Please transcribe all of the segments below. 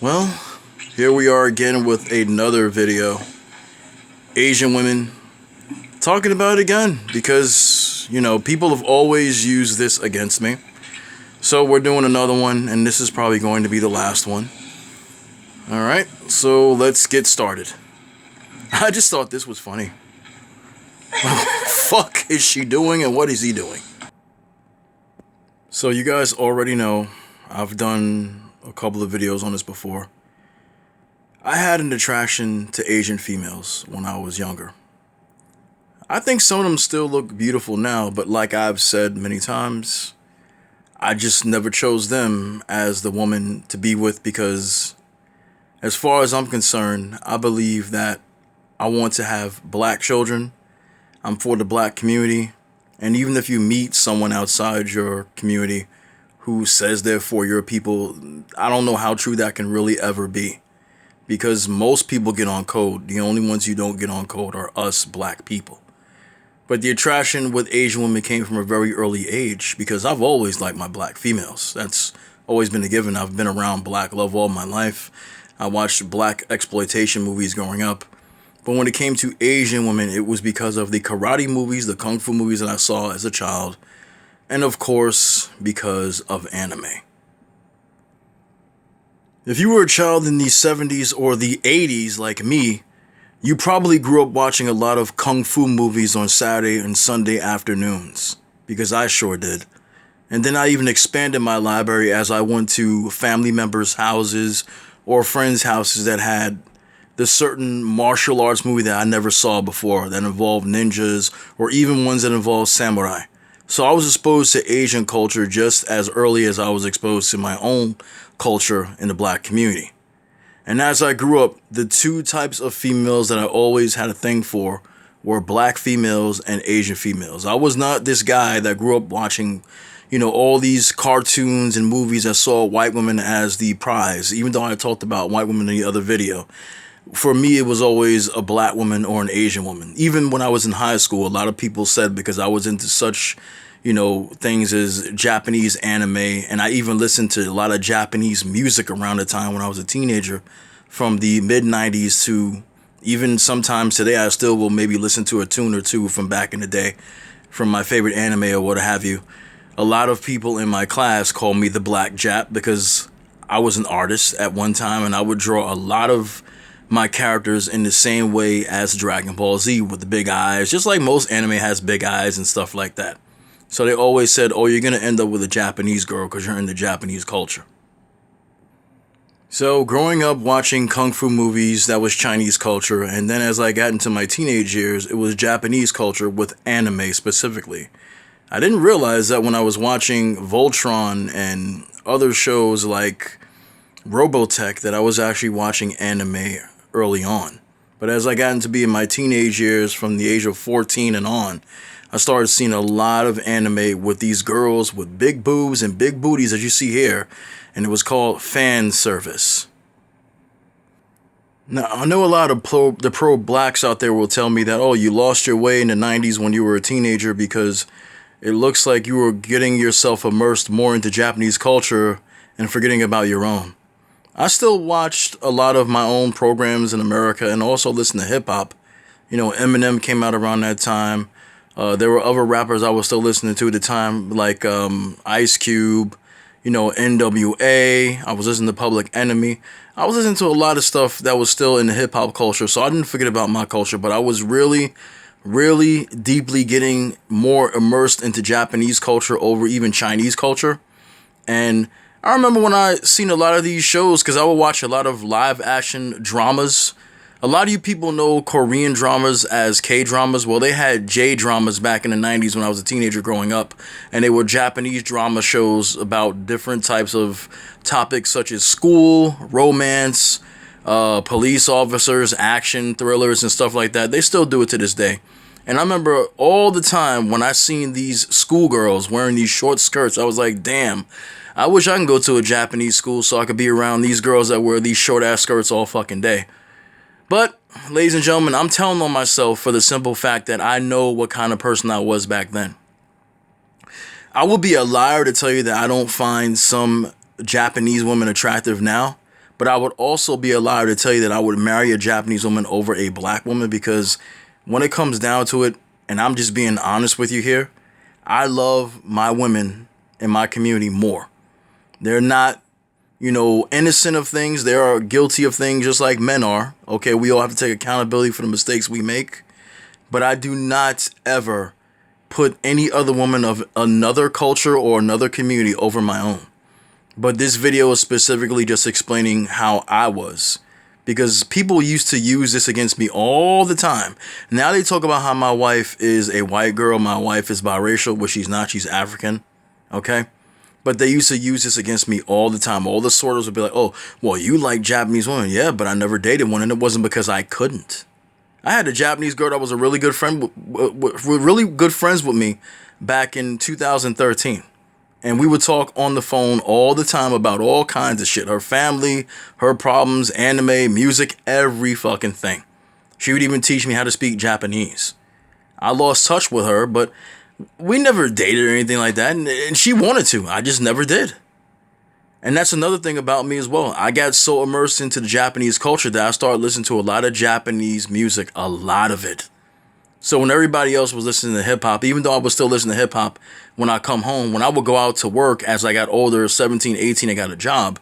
Well, here we are again with another video. Asian women talking about it again because, people have always used this against me. So we're doing another one, and this is probably going to be the last one. Alright, so let's get started. I just thought this was funny. What the fuck is she doing and what is he doing? So you guys already know, I've done a couple of videos on this before. I had an attraction to Asian females when I was younger. I think some of them still look beautiful now, but like I've said many times, I just never chose them as the woman to be with because, as far as I'm concerned, I believe that I want to have black children. I'm for the black community. And even if you meet someone outside your community who says they're for your people, I don't know how true that can really ever be. Because most people get on code. The only ones you don't get on code are us black people. But the attraction with Asian women came from a very early age because I've always liked my black females. That's always been a given. I've been around black love all my life. I watched black exploitation movies growing up. But when it came to Asian women, it was because of the karate movies, the kung fu movies that I saw as a child. And of course, because of anime. If you were a child in the 70s or the 80s like me, you probably grew up watching a lot of kung fu movies on Saturday and Sunday afternoons. Because I sure did. And then I even expanded my library as I went to family members' houses or friends' houses that had the certain martial arts movie that I never saw before that involved ninjas or even ones that involved samurai. So I was exposed to Asian culture just as early as I was exposed to my own culture in the black community. And as I grew up, the two types of females that I always had a thing for were black females and Asian females. I was not this guy that grew up watching, all these cartoons and movies that saw white women as the prize, even though I talked about white women in the other video. For me, it was always a black woman or an Asian woman. Even when I was in high school, a lot of people said because I was into such, things as Japanese anime, and I even listened to a lot of Japanese music around the time when I was a teenager, from the mid-90s to even sometimes today, I still will maybe listen to a tune or two from back in the day, from my favorite anime or what have you. A lot of people in my class call me the Black Jap because I was an artist at one time, and I would draw a lot of my characters in the same way as Dragon Ball Z with the big eyes, just like most anime has big eyes and stuff like that. So they always said, oh, you're going to end up with a Japanese girl because you're in the Japanese culture. So growing up watching kung fu movies, that was Chinese culture. And then as I got into my teenage years, it was Japanese culture with anime specifically. I didn't realize that when I was watching Voltron and other shows like Robotech that I was actually watching anime early on. But as I got into being my teenage years, from the age of 14 and on, I started seeing a lot of anime with these girls with big boobs and big booties, as you see here, and it was called fan service. Now, I know a lot of the pro-blacks out there will tell me that, oh, you lost your way in the 90s when you were a teenager because it looks like you were getting yourself immersed more into Japanese culture and forgetting about your own. I still watched a lot of my own programs in America and also listened to hip-hop. Eminem came out around that time. There were other rappers I was still listening to at the time, like Ice Cube, NWA. I was listening to Public Enemy. I was listening to a lot of stuff that was still in the hip-hop culture, so I didn't forget about my culture, but I was really, really deeply getting more immersed into Japanese culture over even Chinese culture. And I remember when I seen a lot of these shows, because I would watch a lot of live action dramas. A lot of you people know Korean dramas as K-dramas. Well, they had J-dramas back in the 90s when I was a teenager growing up. And they were Japanese drama shows about different types of topics such as school, romance, police officers, action, thrillers, and stuff like that. They still do it to this day. And I remember all the time when I seen these schoolgirls wearing these short skirts, I was like, damn, I wish I can go to a Japanese school so I could be around these girls that wear these short-ass skirts all fucking day. But, ladies and gentlemen, I'm telling on myself for the simple fact that I know what kind of person I was back then. I would be a liar to tell you that I don't find some Japanese women attractive now, But I would also be a liar to tell you that I would marry a Japanese woman over a black woman, because when it comes down to it, and I'm just being honest with you here, I love my women in my community more. They're not, innocent of things. They are guilty of things just like men are. Okay, we all have to take accountability for the mistakes we make. But I do not ever put any other woman of another culture or another community over my own. But this video is specifically just explaining how I was. Because people used to use this against me all the time. Now they talk about how my wife is a white girl. My wife is biracial, which she's not. She's African. Okay? But they used to use this against me all the time. All the sorters would be like, oh, well, you like Japanese women. Yeah, but I never dated one. And it wasn't because I couldn't. I had a Japanese girl that was a really good friend, really good friends with me back in 2013. And we would talk on the phone all the time about all kinds of shit. Her family, her problems, anime, music, every fucking thing. She would even teach me how to speak Japanese. I lost touch with her, but we never dated or anything like that. And she wanted to. I just never did. And that's another thing about me as well. I got so immersed into the Japanese culture that I started listening to a lot of Japanese music. A lot of it. So when everybody else was listening to hip hop, even though I was still listening to hip hop when I come home, when I would go out to work as I got older, 17, 18, I got a job,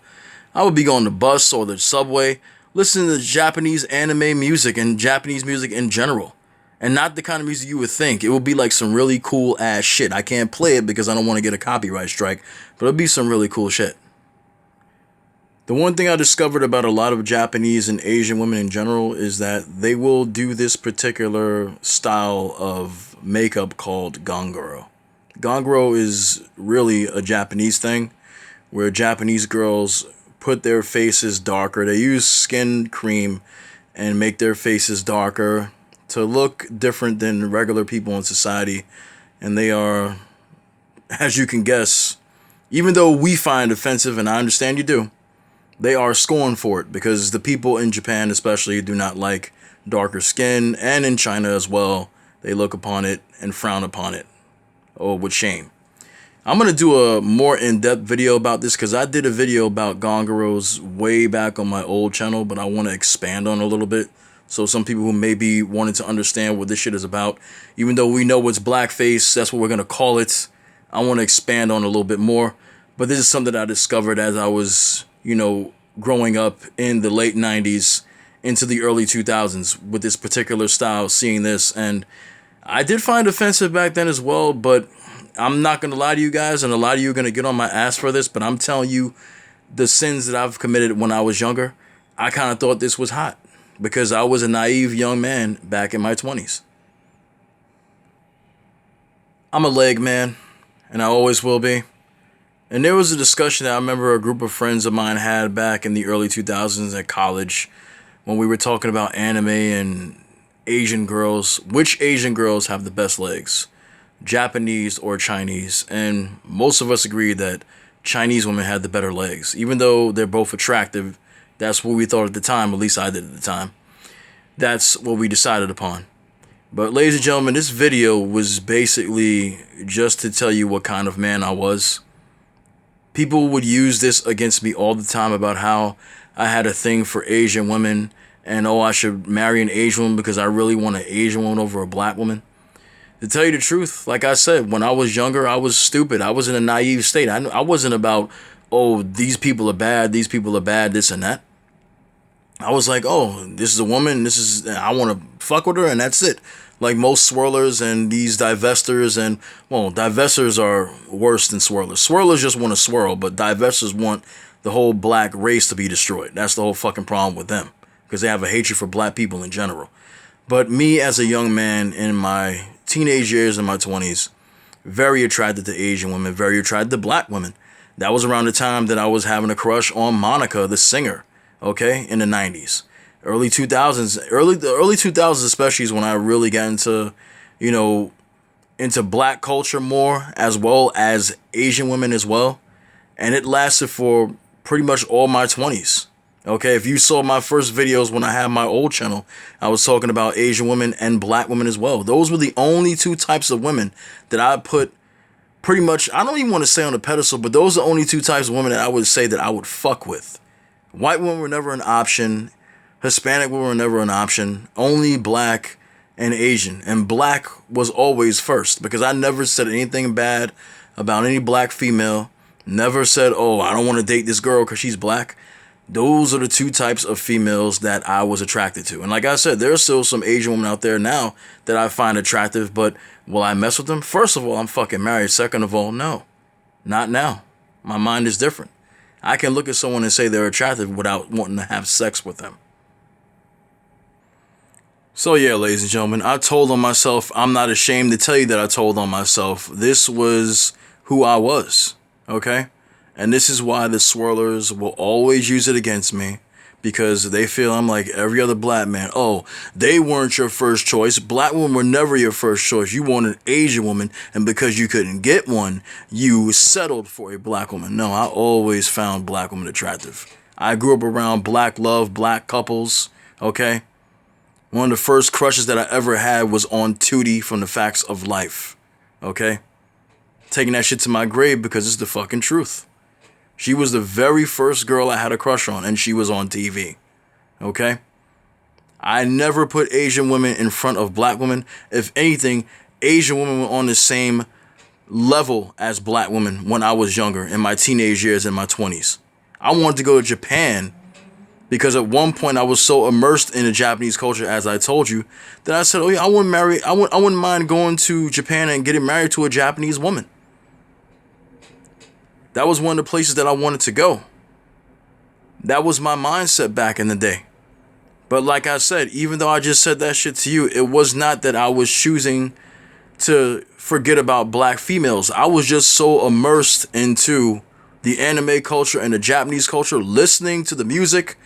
I would be going the bus or the subway, listening to Japanese anime music and Japanese music in general. And not the kind of music you would think. It would be like some really cool ass shit. I can't play it because I don't want to get a copyright strike, but it'll be some really cool shit. The one thing I discovered about a lot of Japanese and Asian women in general is that they will do this particular style of makeup called ganguro. Ganguro is really a Japanese thing where Japanese girls put their faces darker. They use skin cream and make their faces darker to look different than regular people in society. And they are, as you can guess, even though we find offensive, and I understand you do, they are scorned for it because the people in Japan especially do not like darker skin, and in China as well, they look upon it and frown upon it, or with shame. I'm going to do a more in-depth video about this because I did a video about ganguros way back on my old channel, but I want to expand on it a little bit. So some people who maybe wanted to understand what this shit is about, even though we know it's blackface, that's what we're going to call it, I want to expand on it a little bit more. But this is something that I discovered as I was, growing up in the late 90s into the early 2000s with this particular style, seeing this. And I did find offensive back then as well, but I'm not going to lie to you guys, and a lot of you are going to get on my ass for this, but I'm telling you the sins that I've committed when I was younger. I kind of thought this was hot because I was a naive young man back in my 20s. I'm a leg man, and I always will be. And there was a discussion that I remember a group of friends of mine had back in the early 2000s at college when we were talking about anime and Asian girls. Which Asian girls have the best legs? Japanese or Chinese? And most of us agreed that Chinese women had the better legs. Even though they're both attractive, that's what we thought at the time, at least I did at the time. That's what we decided upon. But ladies and gentlemen, this video was basically just to tell you what kind of man I was. People would use this against me all the time about how I had a thing for Asian women and, oh, I should marry an Asian woman because I really want an Asian woman over a black woman. To tell you the truth, like I said, when I was younger, I was stupid. I was in a naive state. I wasn't about, oh, these people are bad, this and that. I was like, oh, this is a woman, I want to fuck with her, and that's it. Like most swirlers and these divestors, and, well, divestors are worse than swirlers. Swirlers just want to swirl, but divestors want the whole black race to be destroyed. That's the whole fucking problem with them, because they have a hatred for black people in general. But me as a young man in my teenage years, in my 20s, very attracted to Asian women, very attracted to black women. That was around the time that I was having a crush on Monica, the singer, okay, in the 90s. Early 2000s, the early 2000s especially is when I really got into, into black culture more, as well as Asian women as well. And it lasted for pretty much all my 20s. Okay, if you saw my first videos when I had my old channel, I was talking about Asian women and black women as well. Those were the only two types of women that I put pretty much, I don't even want to say on a pedestal, but those are the only two types of women that I would say that I would fuck with. White women were never an option. Hispanic women were never an option. Only black and Asian. And black was always first, because I never said anything bad about any black female. Never said, oh, I don't want to date this girl because she's black. Those are the two types of females that I was attracted to. And like I said, there are still some Asian women out there now that I find attractive, but will I mess with them? First of all, I'm fucking married. Second of all, no. Not now. My mind is different. I can look at someone and say they're attractive without wanting to have sex with them. So yeah, ladies and gentlemen, I told on myself. I'm not ashamed to tell you that I told on myself. This was who I was, okay? And this is why the swirlers will always use it against me, because they feel I'm like every other black man. Oh, they weren't your first choice. Black women were never your first choice. You wanted an Asian woman, and because you couldn't get one, you settled for a black woman. No, I always found black women attractive. I grew up around black love, black couples, okay? One of the first crushes that I ever had was on Tootie from The Facts of Life, okay? Taking that shit to my grave because it's the fucking truth. She was the very first girl I had a crush on, and she was on TV, okay? I never put Asian women in front of black women. If anything, Asian women were on the same level as black women when I was younger, in my teenage years, in my 20s. I wanted to go to Japan because at one point I was so immersed in the Japanese culture, as I told you, that I said, oh yeah, I wouldn't mind going to Japan and getting married to a Japanese woman. That was one of the places that I wanted to go. That was my mindset back in the day. But like I said, even though I just said that shit to you, it was not that I was choosing to forget about black females. I was just so immersed into the anime culture and the Japanese culture, listening to the music,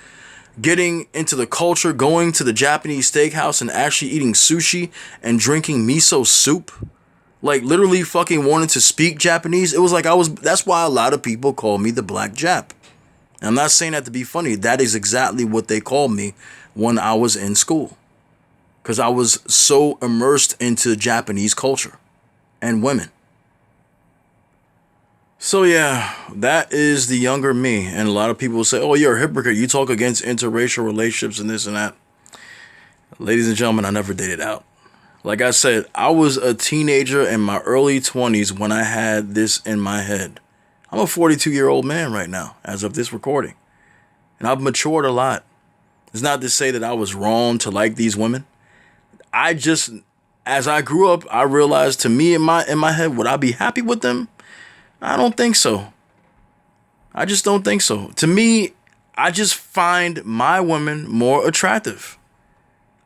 getting into the culture, going to the Japanese steakhouse and actually eating sushi and drinking miso soup. Like literally fucking wanting to speak Japanese. It was like that's why a lot of people call me the Black Jap. And I'm not saying that to be funny. That is exactly what they called me when I was in school. Because I was so immersed into Japanese culture and women. So yeah, that is the younger me. And a lot of people say, oh, you're a hypocrite. You talk against interracial relationships and this and that. Ladies and gentlemen, I never dated out. Like I said, I was a teenager in my early 20s when I had this in my head. I'm a 42-year-old man right now, as of this recording. And I've matured a lot. It's not to say that I was wrong to like these women. As I grew up, I realized, to me in my head, would I be happy with them? I don't think so. I just don't think so. To me, I just find my women more attractive.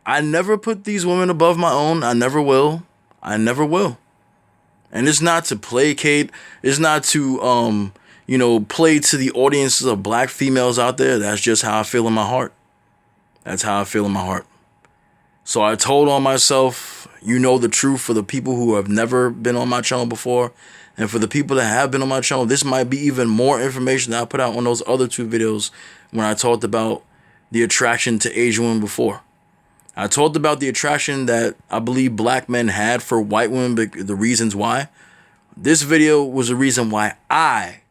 I never put these women above my own. I never will. I never will. And it's not to placate. It's not to, play to the audiences of black females out there. That's just how I feel in my heart. That's how I feel in my heart. So I told on myself, the truth, for the people who have never been on my channel before. And for the people that have been on my channel, this might be even more information that I put out on those other two videos when I talked about the attraction to Asian women before. I talked about the attraction that I believe black men had for white women, the reasons why. This video was the reason why I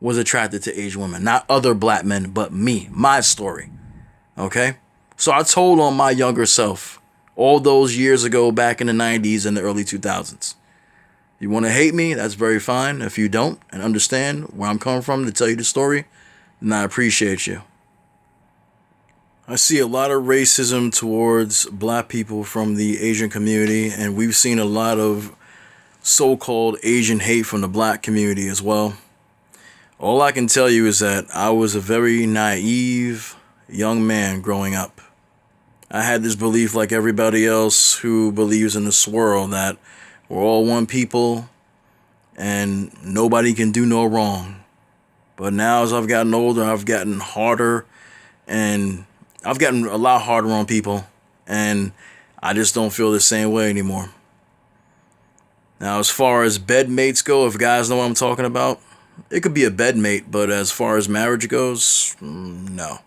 was attracted to Asian women. Not other black men, but me. My story. Okay? So I told on my younger self all those years ago, back in the 90s and the early 2000s. You want to hate me? That's very fine. If you don't and understand where I'm coming from to tell you the story, then I appreciate you. I see a lot of racism towards black people from the Asian community, and we've seen a lot of so-called Asian hate from the black community as well. All I can tell you is that I was a very naive young man growing up. I had this belief, like everybody else who believes in the swirl, that we're all one people and nobody can do no wrong. But now as I've gotten older, I've gotten harder, and I've gotten a lot harder on people, and I just don't feel the same way anymore. Now, as far as bed mates go, if guys know what I'm talking about, it could be a bed mate, but as far as marriage goes, no.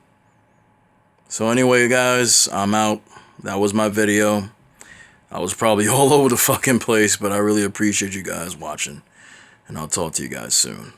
So anyway, guys, I'm out. That was my video. I was probably all over the fucking place, but I really appreciate you guys watching, and I'll talk to you guys soon.